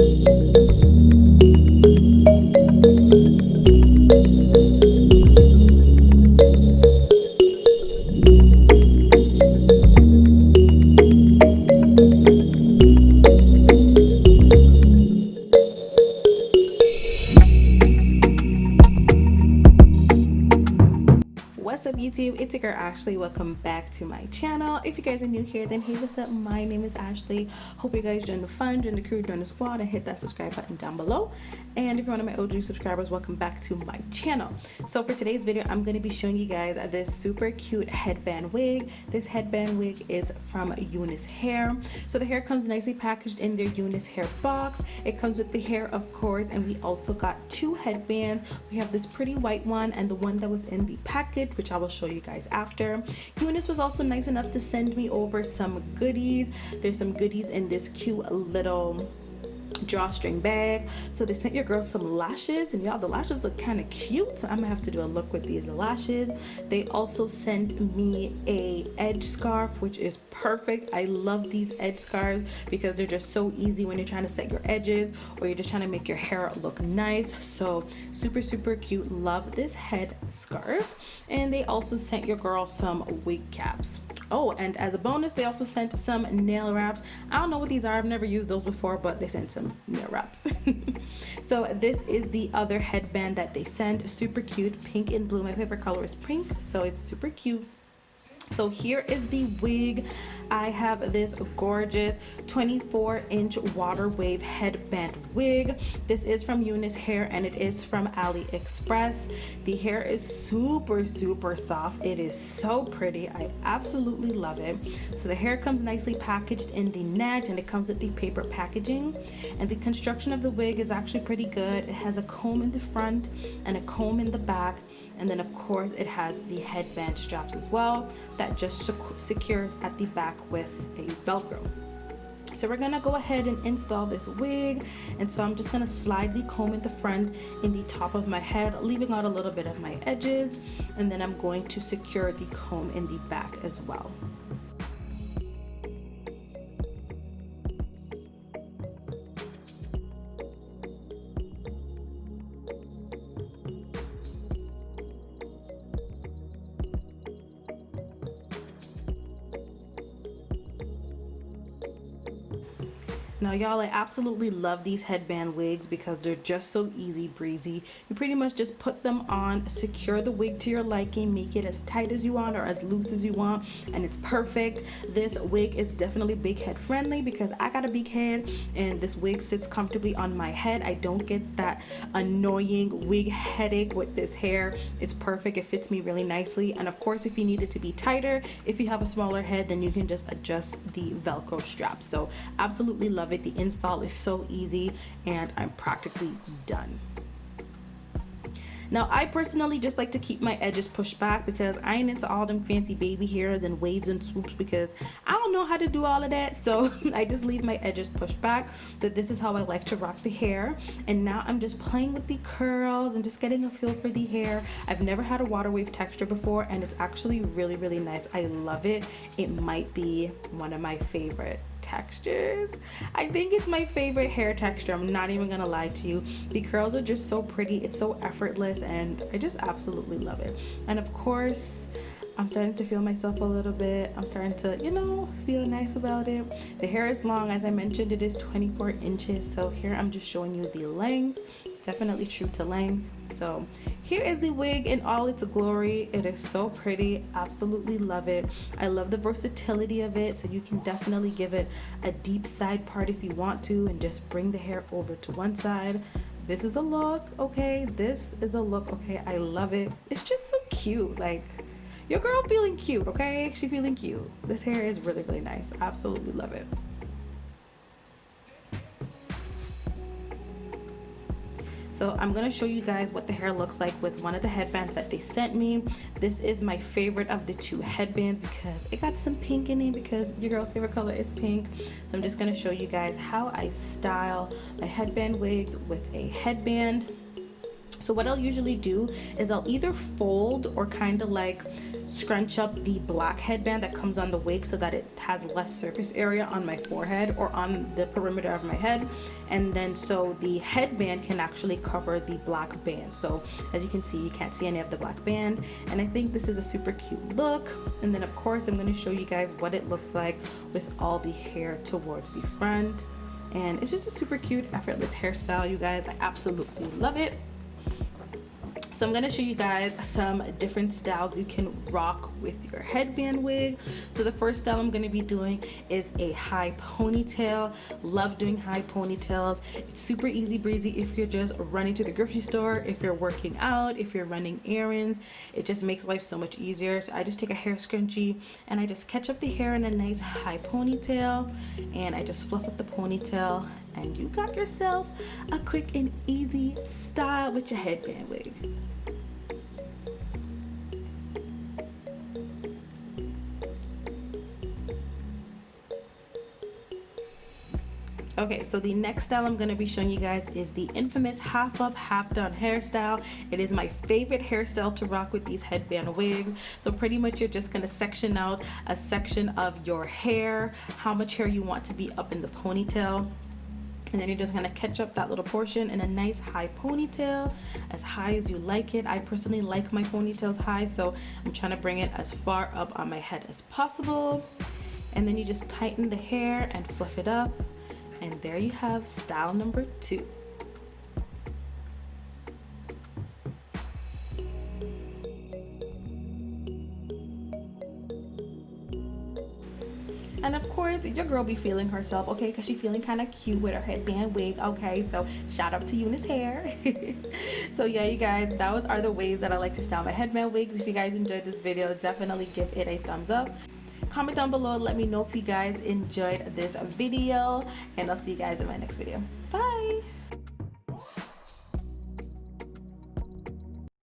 What's up YouTube, it's your girl Ashley. Welcome back to my channel. If you guys are new here, then hey, what's up? My name is Ashley. Hope you guys join the fun, join the crew, join the squad, and hit that subscribe button down below. And if you're one of my OG subscribers, welcome back to my channel. So for today's video, I'm going to be showing you guys this super cute headband wig. This headband wig is from Unice hair. So the hair comes nicely packaged in their Unice hair box. It comes with the hair, of course, and we also got two headbands. We have this pretty white one and the one that was in the package, which I will show you guys after. Unice was also nice enough to send me over some goodies. There's some goodies in this cute little drawstring bag. So they sent your girl some lashes, and y'all, the lashes look kind of cute, so I'm gonna have to do a look with these lashes. They also sent me a edge scarf, which is perfect. I love these edge scarves because they're just so easy when you're trying to set your edges or you're just trying to make your hair look nice. So super cute. Love this head scarf. And they also sent your girl some wig caps. Oh, and as a bonus, they also sent some nail wraps. I don't know what these are. I've never used those before, but they sent some nail wraps. So this is the other headband that they sent. Super cute, pink and blue. My favorite color is pink, so it's super cute. So here is the wig. I have this gorgeous 24-inch water wave headband wig. This is from Unice hair and it is from ALIEXPRES. The hair is super soft. It is so pretty. I absolutely love it. So the hair comes nicely packaged in the net and it comes with the paper packaging. And the construction of the wig is actually pretty good. It has a comb in the front and a comb in the back. And then of course it has the headband straps as well that just secures at the back with a Velcro. So we're gonna go ahead and install this wig. And so I'm just gonna slide the comb in the front in the top of my head, leaving out a little bit of my edges. And then I'm going to secure the comb in the back as well. Now y'all, I absolutely love these headband wigs because they're just so easy breezy. You pretty much just put them on, secure the wig to your liking, make it as tight as you want or as loose as you want, and it's perfect. This wig is definitely big head friendly because I got a big head and this wig sits comfortably on my head. I don't get that annoying wig headache with this hair. It's perfect. It fits me really nicely. And of course, if you need it to be tighter, if you have a smaller head, then you can just adjust the Velcro strap. So absolutely love it. The install is so easy and I'm practically done. Now I personally just like to keep my edges pushed back because I ain't into all them fancy baby hairs and waves and swoops because I don't know how to do all of that. So I just leave my edges pushed back, but this is how I like to rock the hair. And now I'm just playing with the curls and just getting a feel for the hair. I've never had a water wave texture before and it's actually really nice. I love it. It might be one of my favorite textures. I think it's my favorite hair texture. I'm not even gonna lie to you. The curls are just so pretty. It's so effortless and I just absolutely love it. And of course, I'm starting to feel myself a little bit. I'm starting to, you know, feel nice about it. The hair is long. As I mentioned, it is 24 inches. So here I'm just showing you the length. Definitely true to length. So here is the wig in all its glory. It is so pretty. Absolutely love it. I love the versatility of it. So you can definitely give it a deep side part if you want to and just bring the hair over to one side. This is a look, okay? This is a look, okay? I love it. It's just so cute. Like, your girl feeling cute, okay? She feeling cute. This hair is really nice. Absolutely love it. So I'm gonna show you guys what the hair looks like with one of the headbands that they sent me. This is my favorite of the two headbands because it got some pink in it because your girl's favorite color is pink. So I'm just gonna show you guys how I style my headband wigs with a headband. So what I'll usually do is I'll either fold or kind of like scrunch up the black headband that comes on the wig so that it has less surface area on my forehead or on the perimeter of my head, and then so the headband can actually cover the black band. So as you can see, you can't see any of the black band, and I think this is a super cute look. And then of course I'm going to show you guys what it looks like with all the hair towards the front, and it's just a super cute effortless hairstyle, you guys. I absolutely love it. So I'm going to show you guys some different styles you can rock with your headband wig. So the first style I'm going to be doing is a high ponytail. Love doing high ponytails. It's super easy breezy if you're just running to the grocery store, if you're working out, if you're running errands. It just makes life so much easier. So I just take a hair scrunchie and I just catch up the hair in a nice high ponytail, and I just fluff up the ponytail, and you got yourself a quick and easy style with your headband wig. Okay, so the next style I'm going to be showing you guys is the infamous half up, half down hairstyle. It is my favorite hairstyle to rock with these headband wigs. So pretty much you're just going to section out a section of your hair, how much hair you want to be up in the ponytail. And then you're just gonna catch up that little portion in a nice high ponytail, as high as you like it. I personally like my ponytails high, so I'm trying to bring it as far up on my head as possible. And then you just tighten the hair and fluff it up. And there you have style number 2. And of course, your girl be feeling herself, okay, because she's feeling kind of cute with her headband wig, okay? So shout out to Unice hair. So yeah, you guys, those are the ways that I like to style my headband wigs. If you guys enjoyed this video, definitely give it a thumbs up. Comment down below, let me know if you guys enjoyed this video, and I'll see you guys in my next video. Bye!